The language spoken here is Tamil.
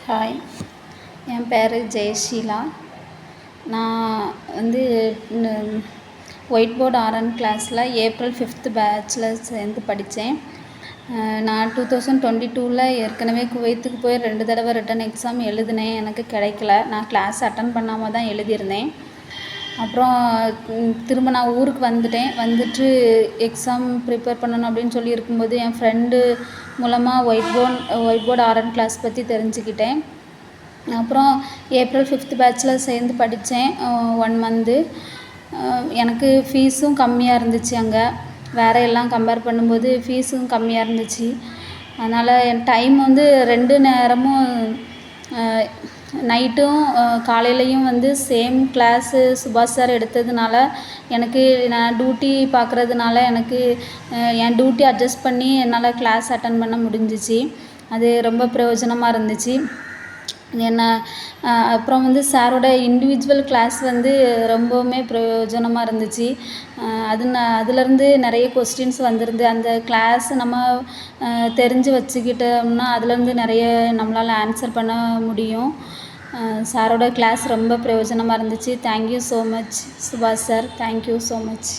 ஹாய், என் பேர் ஜெயஷீலா. நான் வந்து ஒயிட் போர்டு ஆர்என் கிளாஸில் ஏப்ரல் 5th பேட்சில் சேர்ந்து படித்தேன். நான் 2022 ஏற்கனவே குவைத்துக்கு போய் 2 தடவை ரிட்டன் எக்ஸாம் எழுதினேன். எனக்கு கிடைக்கல. நான் கிளாஸ் அட்டன் பண்ணாமல் தான் எழுதியிருந்தேன். அப்புறம் திரும்ப நான் ஊருக்கு வந்துட்டு எக்ஸாம் ப்ரிப்பேர் பண்ணணும் அப்படின்னு சொல்லி இருக்கும்போது என் ஃப்ரெண்டு மூலமாக ஒயிட் போர்டு ஆர்என் கிளாஸ் பற்றி தெரிஞ்சுக்கிட்டேன். அப்புறம் ஏப்ரல் 5th பேட்சில் சேர்ந்து படித்தேன் 1 மந்த்து. எனக்கு ஃபீஸும் கம்மியாக இருந்துச்சு. அங்கே வேறு எல்லாம் கம்பேர் பண்ணும்போது ஃபீஸும் கம்மியாக இருந்துச்சு. அதனால் என் டைம் வந்து 2 நேரமும் நைட்டும் காலையிலையும் வந்து சேம் கிளாஸு சுபாஷ் சார் எடுத்ததுனால எனக்கு நான் டியூட்டி பார்க்குறதுனால எனக்கு என் டியூட்டி அட்ஜஸ்ட் பண்ணி என்னால் கிளாஸ் அட்டன் பண்ண முடிஞ்சிச்சு. அது ரொம்ப பிரயோஜனமாக இருந்துச்சு. அப்புறம் வந்து சாரோட இண்டிவிஜுவல் கிளாஸ் வந்து ரொம்பவுமே பிரயோஜனமாக இருந்துச்சு. அதுலேருந்து நிறைய கொஸ்டின்ஸ் வந்திருந்து. அந்த கிளாஸ் நம்ம தெரிஞ்சு வச்சுக்கிட்டோம்னா அதுலேருந்து நிறைய நம்மளால் ஆன்சர் பண்ண முடியும். சாரோட கிளாஸ் ரொம்ப பிரயோஜனமாக இருந்துச்சு. தேங்க்யூ ஸோ மச் சுபாஷ் சார். Thank you so much.